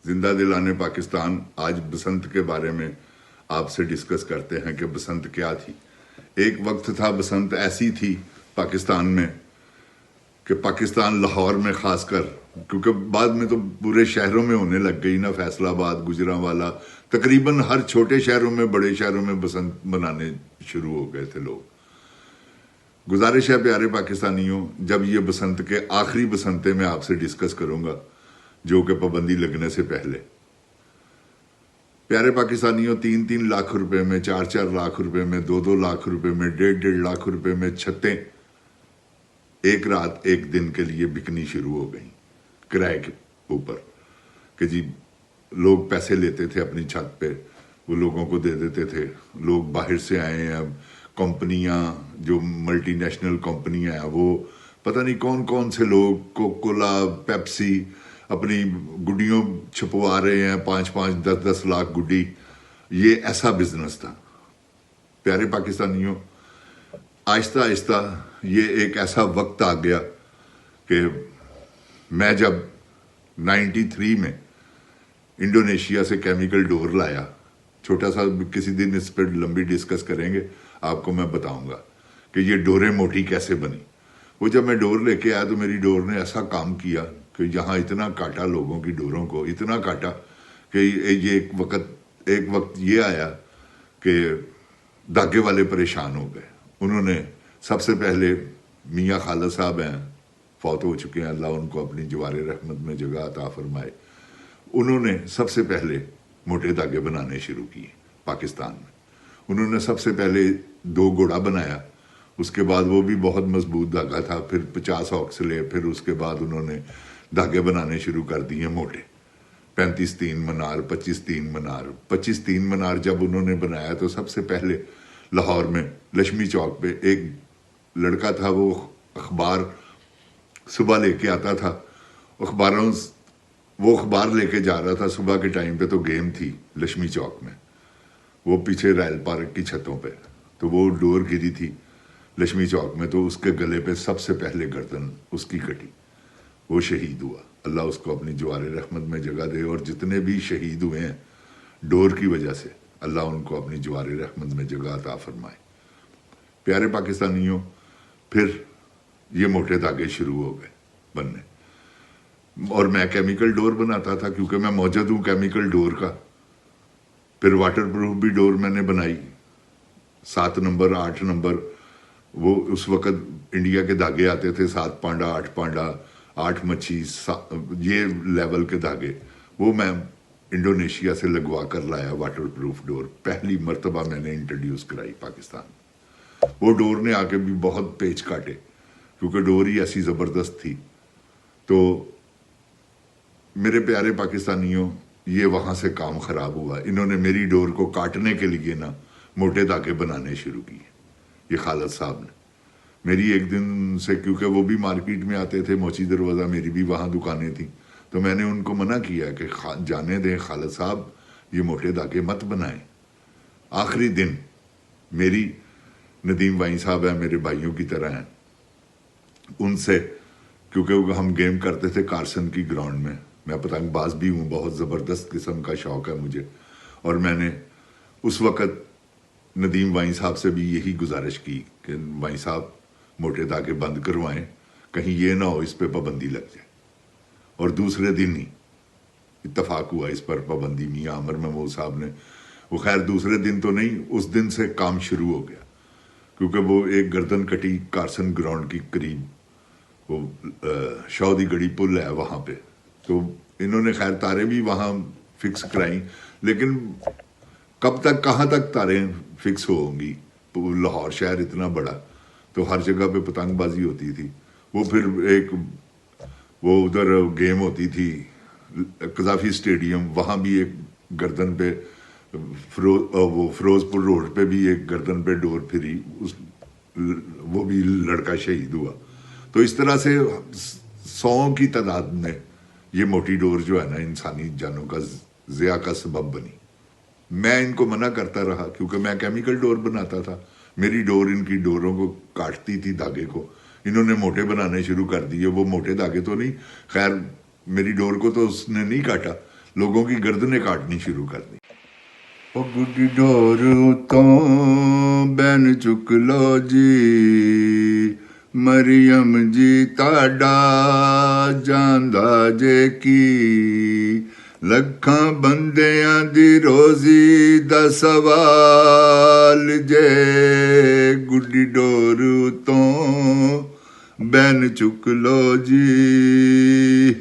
जिंदा दिलाने पाकिस्तान। आज बसंत के बारे में आपसे डिस्कस करते हैं कि बसंत क्या थी। एक वक्त था बसंत ऐसी थी पाकिस्तान में कि पाकिस्तान लाहौर में खासकर, क्योंकि बाद में तो पूरे शहरों में होने लग गई ना, फैसलाबाद, गुजरांवाला, तकरीबन हर छोटे शहरों में, बड़े शहरों में बसंत मनाने शुरू हो गए थे लोग। गुजारिश है प्यारे पाकिस्तानियों, जब ये बसंत के आखिरी बसंते में आपसे डिस्कस करूंगा जो कि पाबंदी लगने से पहले। प्यारे पाकिस्तानियों, 3-3 लाख रुपए में, 4-4 लाख रुपए में, 2-2 लाख रुपए में, 1.5-1.5 लाख रुपए में छतें एक रात एक दिन के लिए बिकनी शुरू हो गई किराए के ऊपर। कि जी लोग पैसे लेते थे अपनी छत पे, वो लोगों को दे देते थे। लोग बाहर से आए हैं, कंपनियां, जो मल्टी नेशनल कंपनियां हैं, वो पता नहीं कौन कौन से लोग, कोकोला, पेप्सी, अपनी गुड्डियों छपवा रहे हैं, 5-5, 10-10 लाख गुड्डी। ये ऐसा बिजनेस था। प्यारे पाकिस्तानियों, आहिस्ता आहिस्ता ये एक ऐसा वक्त आ गया कि मैं जब 93 में इंडोनेशिया से केमिकल डोर लाया, छोटा सा, किसी दिन इस पर लंबी डिस्कस करेंगे, आपको मैं बताऊंगा कि ये डोरें मोटी कैसे बनी। वो जब मैं डोर लेके आया तो मेरी डोर ने ऐसा काम किया कि यहाँ इतना काटा, लोगों की डोरों को इतना काटा कि ये एक वक्त ये आया कि धागे वाले परेशान हो गए। उन्होंने सबसे पहले, मियाँ खालिद साहब हैं, फौत हो चुके हैं, अल्लाह उनको अपनी जवारे रहमत में जगह अता फरमाए। उन्होंने सबसे पहले मोटे धागे बनाने शुरू किए पाकिस्तान में। उन्होंने सबसे पहले 2 घोड़ा बनाया, उसके बाद वो भी बहुत मजबूत धागा था, फिर 50 ऑक्सले, फिर उसके बाद उन्होंने धागे बनाने शुरू कर दिए मोटे, 35-3 मनार, 25-3 मनार। 25-3 मनार जब उन्होंने बनाया तो सबसे पहले लाहौर में लक्ष्मी चौक पे एक लड़का था, वो अखबार सुबह लेके आता था, वो अखबार लेके जा रहा था सुबह के टाइम पे, तो गेम थी लक्ष्मी चौक में, वो पीछे रैल पार्क की छतों पे, तो वो डोर गिरी थी लक्ष्मी चौक में, तो उसके गले पे सबसे पहले गर्दन उसकी कटी, वो शहीद हुआ। अल्लाह उसको अपनी जवारे रहमत में जगह दे, और जितने भी शहीद हुए हैं डोर की वजह से, अल्लाह उनको अपनी जवारे रहमत में जगह अता फरमाए। प्यारे पाकिस्तानियों, फिर ये मोटे धागे शुरू हो गए बनने, और मैं केमिकल डोर बनाता था क्योंकि मैं मौजूद हूँ केमिकल डोर का। फिर वाटर प्रूफ भी डोर मैंने बनाई, 7 नंबर, 8 नंबर, वो उस वक़्त इंडिया के धागे आते थे, 7 पांडा, 8 पांडा, 8 मच्छी, ये लेवल के धागे, वो मैं इंडोनेशिया से लगवा कर लाया। वाटर प्रूफ डोर पहली मर्तबा मैंने इंट्रोड्यूस कराई पाकिस्तान। वो डोर ने आके भी बहुत पेच काटे क्योंकि डोर ही ऐसी ज़बरदस्त थी। तो मेरे प्यारे पाकिस्तानियों, ये वहाँ से काम ख़राब हुआ। इन्होंने मेरी डोर को काटने के लिए ना मोटे धागे बनाने शुरू किए, ये खालिद साहब ने। मेरी एक दिन से, क्योंकि वो भी मार्केट में आते थे, मोची दरवाज़ा, मेरी भी वहाँ दुकानें थी, तो मैंने उनको मना किया कि जाने दें खालिद साहब, ये मोटे धागे मत बनाएं। आखिरी दिन मेरी, नदीम वाई साहब हैं, मेरे भाइयों की तरह हैं, उनसे, क्योंकि हम गेम करते थे कारसन की ग्राउंड में, मैं पतंगबाज भी हूँ, बहुत ज़बरदस्त किस्म का शौक़ है मुझे, और मैंने उस वक़्त नदीम वाई साहब से भी यही गुजारिश की कि वाई साहब मोटे धागे बंद करवाएं, कहीं ये ना हो इस पर पाबंदी लग जाए। और दूसरे दिन ही इत्तफाक हुआ इस पर पाबंदी, मियाँ अमर महमूद साहब ने, वो खैर दूसरे दिन तो नहीं, उस दिन से काम शुरू हो गया, क्योंकि वो एक गर्दन कटी कारसन ग्राउंड की करीब, वो शौदी गढ़ी पुल है वहाँ पे, तो इन्होंने खैर तारे भी वहाँ फिक्स कराई, लेकिन कब तक, कहाँ तक तारें फिक्स होंगी। लाहौर शहर इतना बड़ा, तो हर जगह पे पतंगबाजी होती थी। वो फिर वो उधर गेम होती थी कज़ाफी स्टेडियम, वहाँ भी एक गर्दन पे वो फिरोजपुर रोड पे भी एक गर्दन पे डोर फिरी, वो भी लड़का शहीद हुआ। तो इस तरह से 100 की तादाद में ये मोटी डोर जो है ना, इंसानी जानों का ज़िया का सबब बनी। मैं इनको मना करता रहा क्योंकि मैं केमिकल डोर बनाता था, मेरी डोर इनकी डोरों को काटती थी, धागे को। इन्होंने मोटे बनाने शुरू कर दिए। वो मोटे धागे तो नहीं, खैर मेरी डोर को तो उसने नहीं काटा, लोगों की गर्दनें काटनी शुरू कर दी। ओ गुड्डी डोर उतों बैन चुक लो जी, मरियम जी ताड़ा ਜਾਂਦਾ ਜੇ ਕੀ, ਲੱਖਾਂ ਬੰਦਿਆਂ ਦੀ ਰੋਜ਼ੀ ਦਾ ਸਵਾਲ ਜੇ, ਗੁੱਡੀ ਡੋਰ ਤੋਂ ਬੈਨ ਚੁੱਕ ਲੋ ਜੀ।